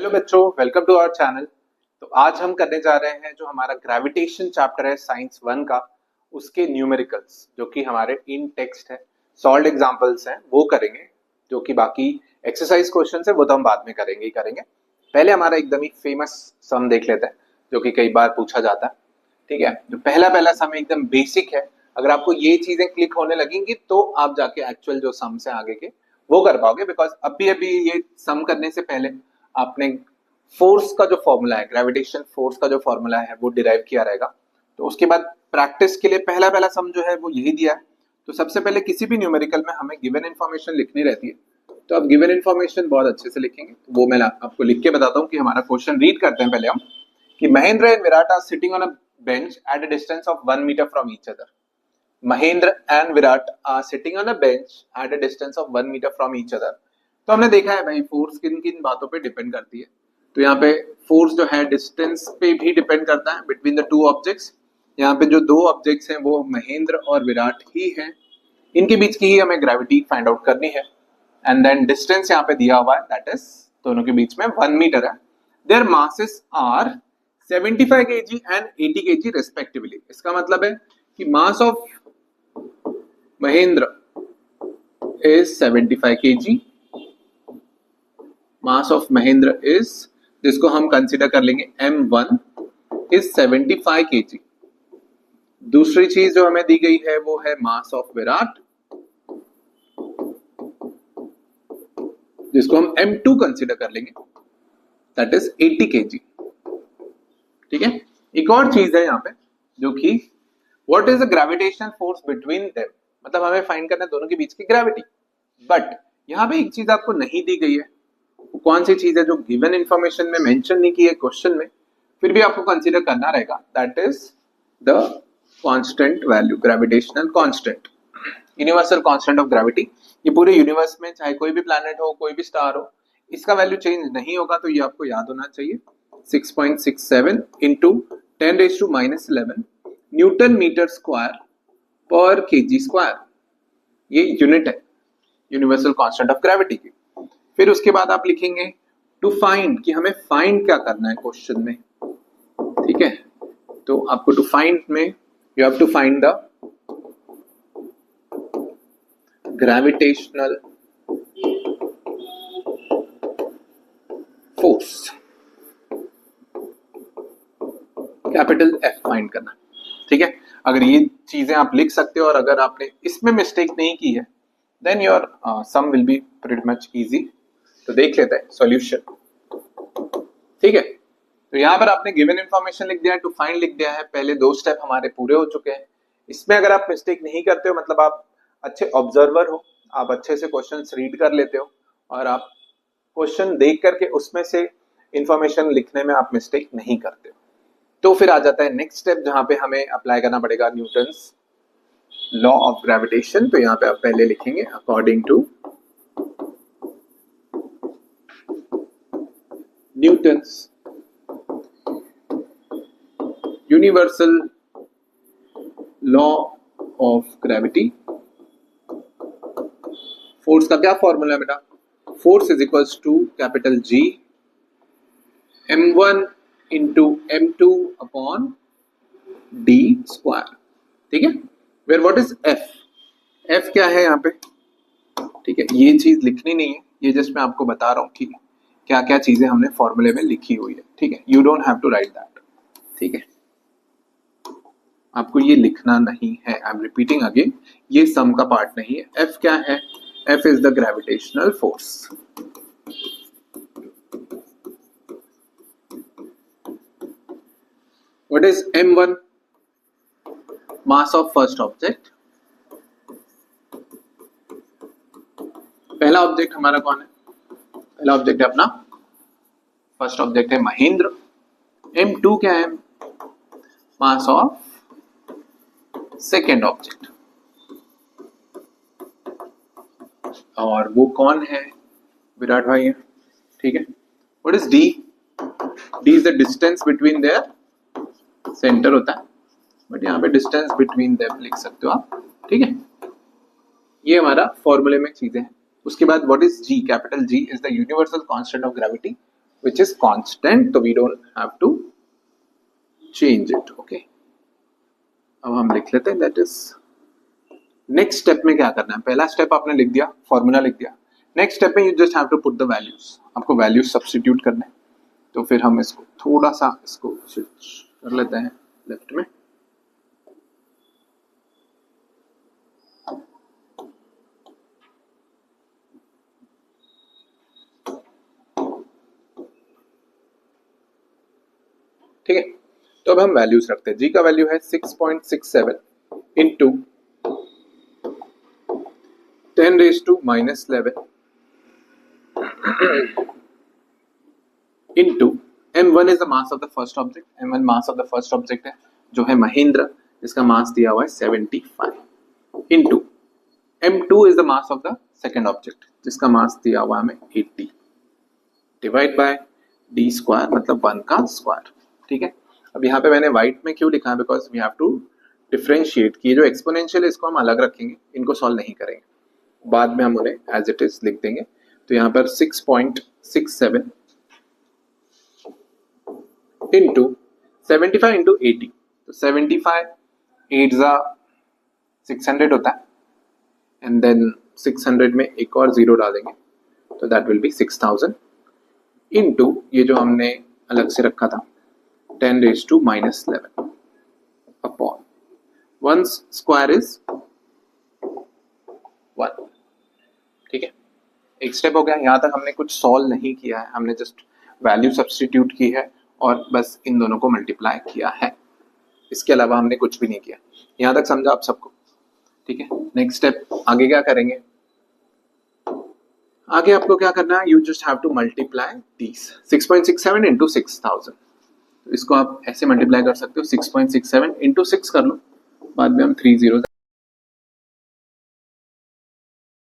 Hello बच्चों, welcome to our channel. तो आज हम करने जा रहे हैं जो हमारा ग्रेविटेशन चैप्टर है साइंस 1 का, उसके न्यूमेरिकल्स जो कि हमारे इन टेक्स्ट है, सॉल्व्ड एग्जांपल्स हैं वो करेंगे। जो कि बाकी एक्सरसाइज क्वेश्चन है वो तो हम बाद में करेंगे ही करेंगे। पहले हमारा एकदम ही फेमस सम देख लेते हैं जो कि कई बार पूछा जाता है। ठीक है, जो पहला पहला सम एकदम बेसिक है। अगर आपको ये चीजें क्लिक होने लगेंगी तो आप जाके एक्चुअल जो सम्स है आगे के वो कर पाओगे। बिकॉज अभी अभी ये सम करने से पहले आपने फोर्स का जो फॉर्मूला है, ग्रेविटेशन फोर्स का जो फॉर्मूला है वो डिराइव किया रहेगा। तो उसके बाद प्रैक्टिस के लिए पहला पहला सम जो है वो यही दिया है। तो सबसे पहले किसी भी न्यूमेरिकल में हमें गिवन इन्फॉर्मेशन लिखनी रहती है, तो आप गिवन इन्फॉर्मेशन बहुत अच्छे से लिखेंगे। तो वो मैं आपको लिख के बताता हूँ कि हमारा क्वेश्चन रीड करते हैं पहले हम, कि Mahendra and Virat are sitting on a bench at a distance of 1 metre from each other. Mahendra and Virat are sitting on a bench at a distance of 1 metre from each other. तो हमने देखा है भाई फोर्स किन किन बातों पे डिपेंड करती है। तो यहाँ पे फोर्स जो है डिस्टेंस पे भी डिपेंड करता है बिटवीन द टू ऑब्जेक्ट्स। यहाँ पे जो दो ऑब्जेक्ट्स हैं वो महेंद्र और विराट ही हैं, इनके बीच की ही हमें ग्रेविटी फाइंड आउट करनी है। एंड देन डिस्टेंस यहाँ पे दिया हुआ है, दैट इज दोनों के बीच में 1 मीटर है। Their masses are 75 kg and 80 kg respectively. इसका मतलब है कि mass of Mahendra is 75 kg, mass of Mahendra is, जिसको हम कंसीडर कर लेंगे M1 is 75 kg। दूसरी चीज जो हमें दी गई है वो है मास ऑफ विराट, जिसको हम M2 कंसीडर कर लेंगे, दैट इज 80 kg। ठीक है, एक और चीज है यहाँ पे जो कि what is the gravitational force between them, मतलब हमें फाइंड करना है दोनों के बीच की ग्रेविटी। बट यहाँ पे एक चीज आपको नहीं दी गई है, वो कौन सी चीज है जो गिवन इंफॉर्मेशन में मेंशन नहीं की है क्वेश्चन में, फिर भी आपको कंसीडर करना रहेगा, that is the constant value, gravitational constant, universal constant of gravity. ये पूरे यूनिवर्स में चाहे कोई भी प्लैनेट हो, कोई भी स्टार हो, इसका वैल्यू चेंज नहीं होगा। तो ये आपको याद होना चाहिए, 6.67 इंटू 10⁻⁻11 न्यूटन मीटर स्क्वायर पर केजी स्क्वायर, ये यूनिट है यूनिवर्सल कांस्टेंट ऑफ ग्रेविटी की। फिर उसके बाद आप लिखेंगे टू फाइंड, कि हमें फाइंड क्या करना है क्वेश्चन में। ठीक है, तो आपको टू फाइंड में you have to find the gravitational force, capital F find करना। ठीक है, अगर ये चीजें आप लिख सकते हो और अगर आपने इसमें मिस्टेक नहीं की है then your sum will be pretty much easy. तो देख लेते हैं सॉल्यूशन। ठीक है, तो यहाँ पर आपने गिवन इन्फॉर्मेशन लिख दिया है, टू फाइंड लिख दिया है, पहले दो स्टेप हमारे पूरे हो चुके हैं। इसमें अगर आप मिस्टेक नहीं करते हो, मतलब आप अच्छे ऑब्जर्वर हो, आप अच्छे से क्वेश्चंस रीड कर लेते हो और आप क्वेश्चन देख करके उसमें से इंफॉर्मेशन लिखने में आप मिस्टेक नहीं करते हो, तो फिर आ जाता है नेक्स्ट स्टेप जहां पे हमें अप्लाई करना पड़ेगा न्यूटन्स लॉ ऑफ ग्रेविटेशन। तो यहाँ पे आप पहले लिखेंगे according to Newton's universal law of gravity. Force का क्या फॉर्मूला है बेटा, force is equals to capital G M1 into M2 upon D square. ठीक है, where what is F, F क्या है यहाँ पे। ठीक है, ये चीज लिखनी नहीं है, ये जस्ट मैं आपको बता रहा हूँ कि क्या क्या चीजें हमने फॉर्मूले में लिखी हुई है। ठीक है, you don't have to write that. ठीक है, आपको ये लिखना नहीं है, आई एम रिपीटिंग अगेन, ये सम का पार्ट नहीं है। F क्या है, F is the gravitational force. What is M1? Mass of first object। पहला ऑब्जेक्ट हमारा कौन है, पहला ऑब्जेक्ट है अपना फर्स्ट ऑब्जेक्ट है महेंद्र। M2 क्या है, मास ऑफ सेकेंड ऑब्जेक्ट, और वो कौन है, विराट भाई है। ठीक है, what is D? D is the distance between their, centre होता है बट यहाँ पे डिस्टेंस बिटवीन देम लिख सकते हो आप। ठीक है, ये हमारा फॉर्मूले में चीजें हैं। उसके बाद what is G, capital G is the universal constant of gravity. which is constant, तो we don't have to change it. Okay, अब हम लिख लेते हैं that is नेक्स्ट स्टेप में क्या करना है. पहला स्टेप आपने लिख दिया, फॉर्मूला लिख दिया. नेक्स्ट स्टेप में you just have to put the values. आपको वैल्यूज सब्स्टिट्यूट करना है. तो फिर हम इसको थोड़ा सा इसको स्विच कर लेते हैं लेफ्ट में. ठीक है, तो अब हम वैल्यूज रखते हैं. जी का वैल्यू है 6.67 into 10 raised to minus 11 into m1 is the mass of the first object. m1 mass of the first object है जो है महेंद्र, जिसका मास दिया हुआ है 75 into m2 is the mass of the second object जिसका मास दिया हुआ है हमें 80 डिवाइड बाय d स्क्वायर मतलब 1 का स्क्वायर. ठीक है, अब यहाँ पे मैंने व्हाइट में क्यों लिखा है, because we have to differentiate कि ये जो एक्सपोनेंशियल है इसको हम अलग रखेंगे, इनको सॉल्व नहीं करेंगे, बाद में हम उन्हें एज इट इज लिख देंगे. तो यहाँ पर 6.67 इंटू 75 इंटू 80, तो 75 8 जा 600 होता है, एंड देन 600 में एक और जीरो डालेंगे तो दैट विल बी 6000 इंटू ये जो हमने अलग से रखा था 10 raised to minus 11 upon 1's square is 1. ठीक है, एक स्टेप हो गया. यहाँ तक हमने कुछ सॉल्व नहीं किया है, हमने जस्ट वैल्यू सब्स्टिट्यूट की है और बस इन दोनों को मल्टीप्लाई किया है. इसके अलावा हमने कुछ भी नहीं किया. यहाँ तक समझा आप सबको? ठीक है, नेक्स्ट स्टेप आगे क्या करेंगे. आगे आपको क्या करना है, you just have to multiply these 6.67 into 6000. इसको आप ऐसे मल्टीप्लाई कर सकते हो, 6.67 इंटू 6 कर लो, बाद में हम 3 0